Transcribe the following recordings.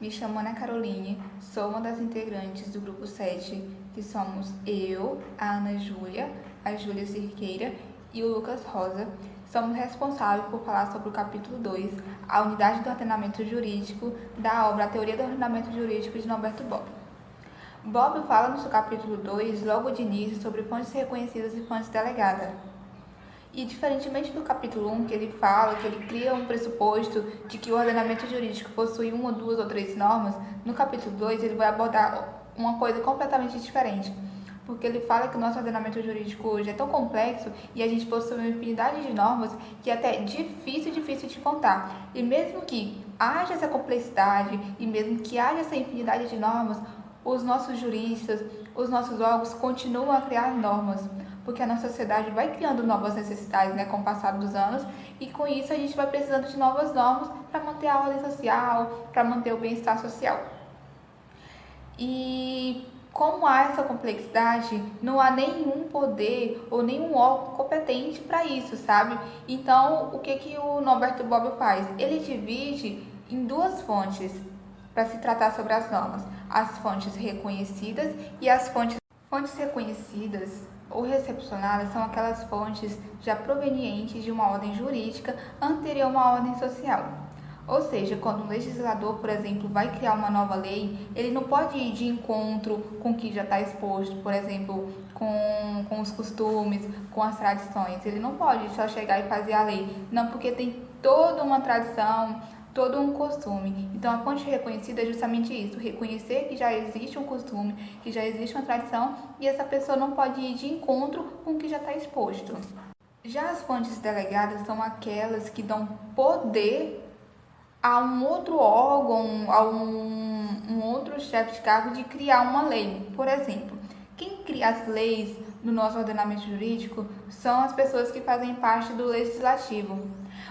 me chamo Ana Caroline, sou uma das integrantes do grupo 7, que somos eu, a Ana Júlia, a Júlia Cirqueira e o Lucas Rosa. Somos responsáveis por falar sobre o capítulo 2, a unidade do ordenamento jurídico da obra A Teoria do Ordenamento Jurídico de Norberto Bobbio. Bobbio fala no seu capítulo 2, logo de início, sobre fontes reconhecidas e fontes delegadas. E diferentemente do capítulo 1, que ele fala, que ele cria um pressuposto de que o ordenamento jurídico possui uma, duas ou três normas, no capítulo 2 ele vai abordar uma coisa completamente diferente. Porque ele fala que o nosso ordenamento jurídico hoje é tão complexo e a gente possui uma infinidade de normas que é até difícil de contar. E mesmo que haja essa complexidade e mesmo que haja essa infinidade de normas, os nossos juristas, os nossos órgãos continuam a criar normas, porque a nossa sociedade vai criando novas necessidades, com o passar dos anos, e com isso a gente vai precisando de novas normas para manter a ordem social, para manter o bem-estar social. E como há essa complexidade, não há nenhum poder ou nenhum órgão competente para isso, sabe? Então, o que o Norberto Bobbio faz? Ele divide em duas fontes para se tratar sobre as normas: as fontes reconhecidas e as fontes reconhecidas ou recepcionadas são aquelas fontes já provenientes de uma ordem jurídica anterior a uma ordem social. Ou seja, quando um legislador, por exemplo, vai criar uma nova lei, ele não pode ir de encontro com o que já está exposto, por exemplo, com os costumes, com as tradições. Ele não pode só chegar e fazer a lei. Não, porque tem toda uma tradição, todo um costume. Então, a fonte reconhecida é justamente isso: reconhecer que já existe um costume, que já existe uma tradição, e essa pessoa não pode ir de encontro com o que já está exposto. Já as fontes delegadas são aquelas que dão poder a um outro órgão, a um outro chefe de cargo de criar uma lei. Por exemplo, quem cria as leis no nosso ordenamento jurídico são as pessoas que fazem parte do legislativo.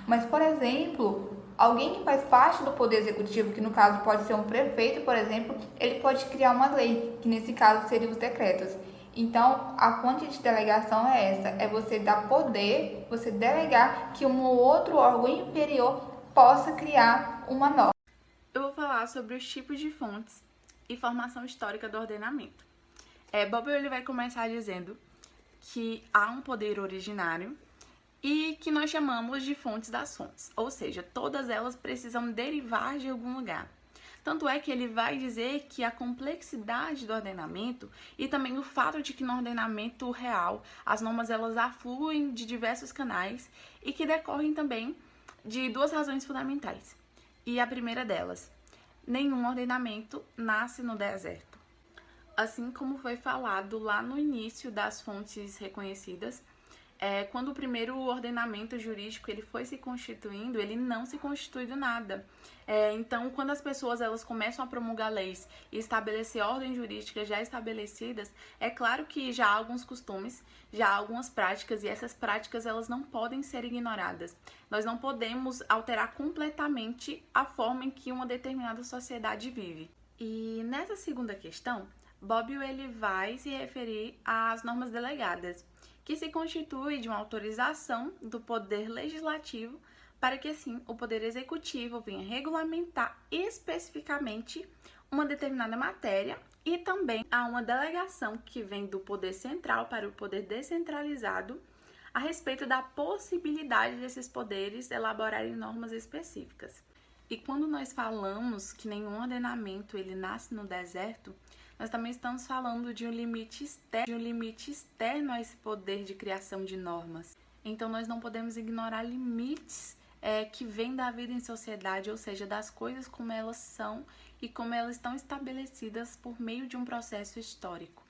Mas, por exemplo, alguém que faz parte do poder executivo, que no caso pode ser um prefeito, por exemplo, ele pode criar uma lei, que nesse caso seriam os decretos. Então, a fonte de delegação é essa: é você dar poder, você delegar que um outro órgão inferior possa criar uma norma. Eu vou falar sobre os tipos de fontes e formação histórica do ordenamento. Bobbio ele vai começar dizendo que há um poder originário e que nós chamamos de fontes das fontes, ou seja, todas elas precisam derivar de algum lugar. Tanto é que ele vai dizer que a complexidade do ordenamento e também o fato de que no ordenamento real as normas elas afluem de diversos canais e que decorrem também de duas razões fundamentais. E a primeira delas: nenhum ordenamento nasce no deserto. Assim como foi falado lá no início das fontes reconhecidas, quando o primeiro ordenamento jurídico ele foi se constituindo, ele não se constitui do nada. Então, quando as pessoas elas começam a promulgar leis e estabelecer ordens jurídicas já estabelecidas, é claro que já há alguns costumes, já há algumas práticas, e essas práticas elas não podem ser ignoradas. Nós não podemos alterar completamente a forma em que uma determinada sociedade vive. E nessa segunda questão, Bobbio ele vai se referir às normas delegadas, que se constitui de uma autorização do poder legislativo para que, assim, o poder executivo venha regulamentar especificamente uma determinada matéria, e também há uma delegação que vem do poder central para o poder descentralizado a respeito da possibilidade desses poderes elaborarem normas específicas. E quando nós falamos que nenhum ordenamento ele nasce no deserto, nós também estamos falando de um limite externo a esse poder de criação de normas. Então, nós não podemos ignorar limites que vêm da vida em sociedade, ou seja, das coisas como elas são e como elas estão estabelecidas por meio de um processo histórico.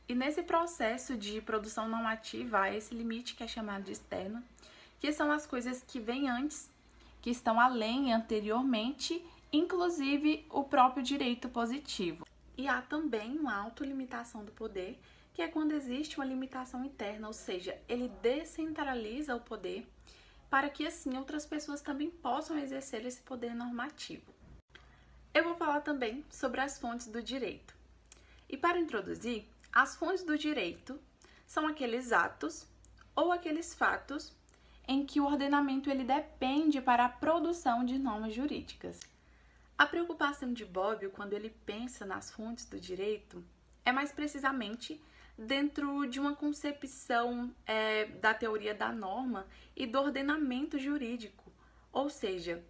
E nesse processo de produção normativa, há esse limite que é chamado de externo, que são as coisas que vêm antes, que estão além, anteriormente, inclusive o próprio direito positivo. E há também uma autolimitação do poder, que é quando existe uma limitação interna, ou seja, ele descentraliza o poder para que assim outras pessoas também possam exercer esse poder normativo. Eu vou falar também sobre as fontes do direito. E para introduzir, as fontes do direito são aqueles atos ou aqueles fatos em que o ordenamento ele depende para a produção de normas jurídicas. A preocupação de Bobbio, quando ele pensa nas fontes do direito, é mais precisamente dentro de uma concepção da teoria da norma e do ordenamento jurídico, ou seja,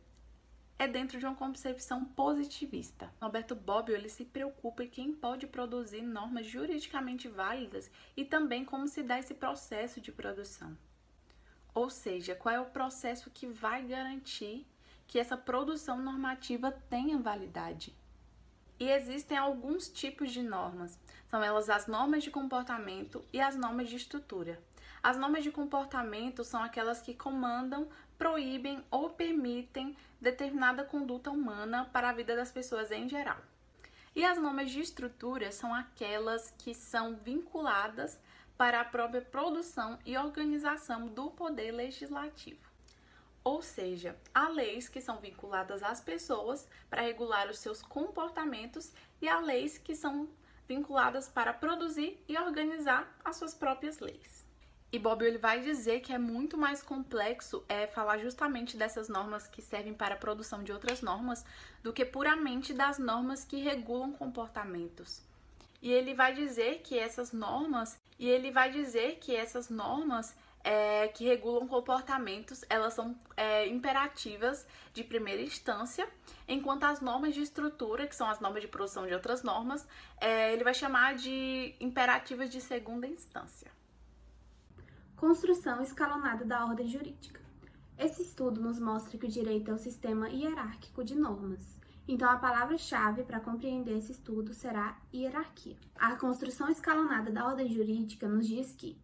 é dentro de uma concepção positivista. Norberto Bobbio ele se preocupa em quem pode produzir normas juridicamente válidas e também como se dá esse processo de produção. Ou seja, qual é o processo que vai garantir que essa produção normativa tenha validade. E existem alguns tipos de normas. São elas as normas de comportamento e as normas de estrutura. As normas de comportamento são aquelas que comandam, proíbem ou permitem determinada conduta humana para a vida das pessoas em geral. E as normas de estrutura são aquelas que são vinculadas para a própria produção e organização do poder legislativo. Ou seja, há leis que são vinculadas às pessoas para regular os seus comportamentos e há leis que são vinculadas para produzir e organizar as suas próprias leis. E Bobbio ele vai dizer que é muito mais complexo falar justamente dessas normas que servem para a produção de outras normas do que puramente das normas que regulam comportamentos. E ele vai dizer que essas normas que regulam comportamentos, elas são imperativas de primeira instância, enquanto as normas de estrutura, que são as normas de produção de outras normas, ele vai chamar de imperativas de segunda instância. Construção escalonada da ordem jurídica. Esse estudo nos mostra que o direito é um sistema hierárquico de normas. Então, a palavra-chave para compreender esse estudo será hierarquia. A construção escalonada da ordem jurídica nos diz que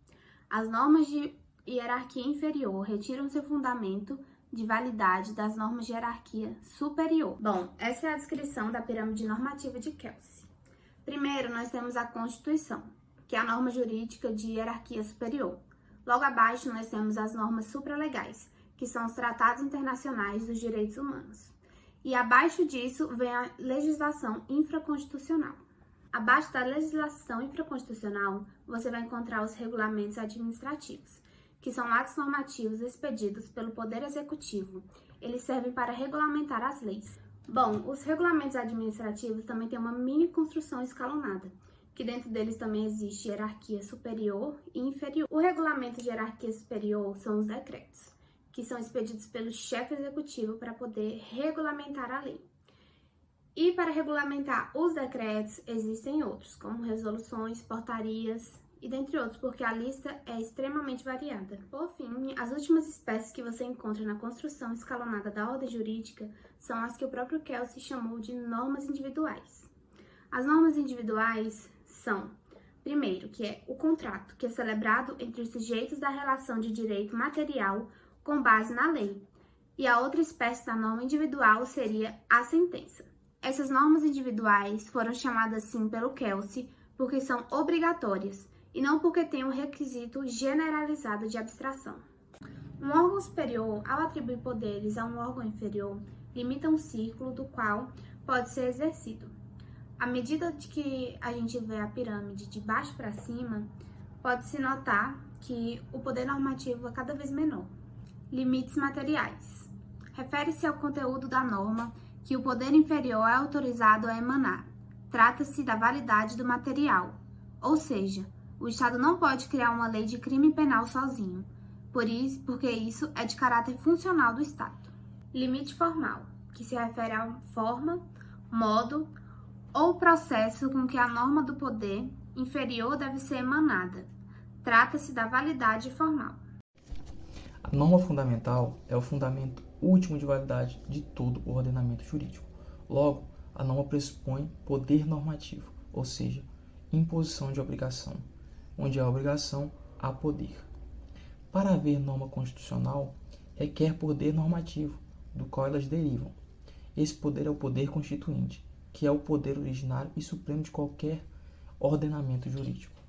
as normas de hierarquia inferior retiram seu fundamento de validade das normas de hierarquia superior. Bom, essa é a descrição da pirâmide normativa de Kelsey. Primeiro, nós temos a Constituição, que é a norma jurídica de hierarquia superior. Logo abaixo, nós temos as normas supralegais, que são os tratados internacionais dos direitos humanos. E abaixo disso vem a legislação infraconstitucional. Abaixo da legislação infraconstitucional, você vai encontrar os regulamentos administrativos, que são atos normativos expedidos pelo Poder Executivo. Eles servem para regulamentar as leis. Bom, os regulamentos administrativos também têm uma mini construção escalonada, que dentro deles também existe hierarquia superior e inferior. O regulamento de hierarquia superior são os decretos, que são expedidos pelo chefe executivo para poder regulamentar a lei. E para regulamentar os decretos, existem outros, como resoluções, portarias e dentre outros, porque a lista é extremamente variada. Por fim, as últimas espécies que você encontra na construção escalonada da ordem jurídica são as que o próprio Kelsey chamou de normas individuais. As normas individuais são, primeiro, que é o contrato, que é celebrado entre os sujeitos da relação de direito material com base na lei. E a outra espécie da norma individual seria a sentença. Essas normas individuais foram chamadas assim pelo Kelsey porque são obrigatórias e não porque têm um requisito generalizado de abstração. Um órgão superior, ao atribuir poderes a um órgão inferior, limita um círculo do qual pode ser exercido. À medida de que a gente vê a pirâmide de baixo para cima, pode-se notar que o poder normativo é cada vez menor. Limites materiais. Refere-se ao conteúdo da norma que o poder inferior é autorizado a emanar. Trata-se da validade do material, ou seja, o Estado não pode criar uma lei de crime penal sozinho, porque isso é de caráter funcional do Estado. Limite formal, que se refere à forma, modo ou processo com que a norma do poder inferior deve ser emanada. Trata-se da validade formal. A norma fundamental é o fundamento último de validade de todo o ordenamento jurídico. Logo, a norma pressupõe poder normativo, ou seja, imposição de obrigação. Onde há obrigação, há poder. Para haver norma constitucional, requer poder normativo, do qual elas derivam. Esse poder é o poder constituinte, que é o poder originário e supremo de qualquer ordenamento jurídico.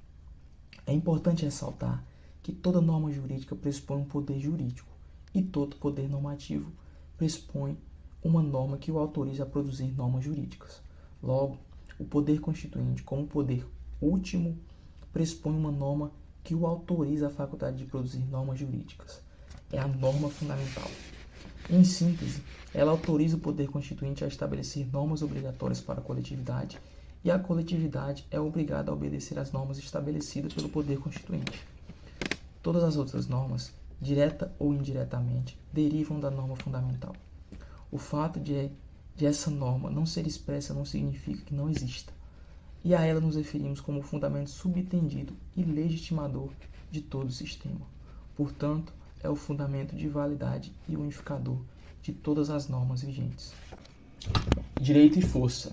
É importante ressaltar que toda norma jurídica pressupõe um poder jurídico e todo poder normativo pressupõe uma norma que o autoriza a produzir normas jurídicas. Logo, o poder constituinte, como poder último, pressupõe uma norma que o autoriza a faculdade de produzir normas jurídicas. É a norma fundamental. Em síntese, ela autoriza o poder constituinte a estabelecer normas obrigatórias para a coletividade e a coletividade é obrigada a obedecer às normas estabelecidas pelo poder constituinte. Todas as outras normas, direta ou indiretamente, derivam da norma fundamental. O fato de essa norma não ser expressa não significa que não exista, e a ela nos referimos como fundamento subtendido e legitimador de todo o sistema. Portanto, é o fundamento de validade e unificador de todas as normas vigentes. Direito e força.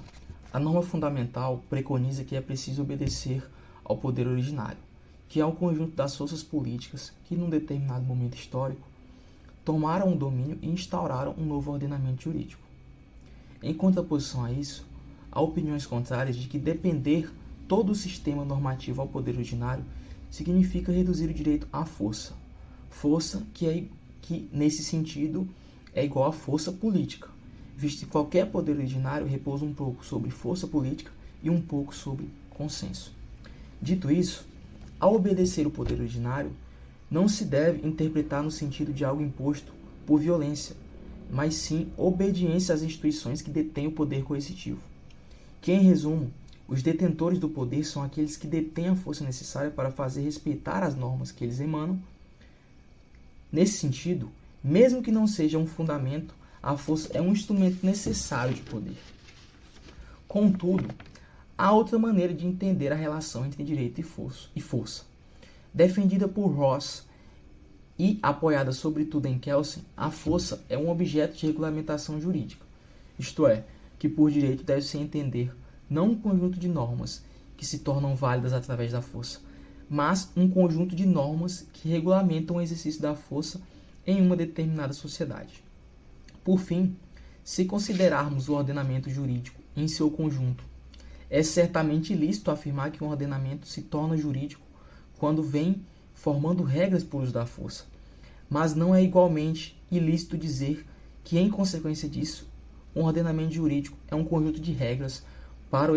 A norma fundamental preconiza que é preciso obedecer ao poder originário, que é o conjunto das forças políticas que, num determinado momento histórico, tomaram o domínio e instauraram um novo ordenamento jurídico. Em contraposição a isso, há opiniões contrárias de que depender todo o sistema normativo ao poder originário significa reduzir o direito à força. Força que nesse sentido, é igual à força política, visto que qualquer poder originário repousa um pouco sobre força política e um pouco sobre consenso. Dito isso, ao obedecer o poder originário, não se deve interpretar no sentido de algo imposto por violência, mas sim obediência às instituições que detêm o poder coercitivo. Que, em resumo, os detentores do poder são aqueles que detêm a força necessária para fazer respeitar as normas que eles emanam. Nesse sentido, mesmo que não seja um fundamento, a força é um instrumento necessário de poder. Contudo, há outra maneira de entender a relação entre direito e força. Defendida por Ross e apoiada sobretudo em Kelsen, a força é um objeto de regulamentação jurídica, isto é, que por direito deve-se entender não um conjunto de normas que se tornam válidas através da força, mas um conjunto de normas que regulamentam o exercício da força em uma determinada sociedade. Por fim, se considerarmos o ordenamento jurídico em seu conjunto, é certamente ilícito afirmar que um ordenamento se torna jurídico quando vem formando regras por uso da força, mas não é igualmente ilícito dizer que, em consequência disso, um ordenamento jurídico é um conjunto de regras para o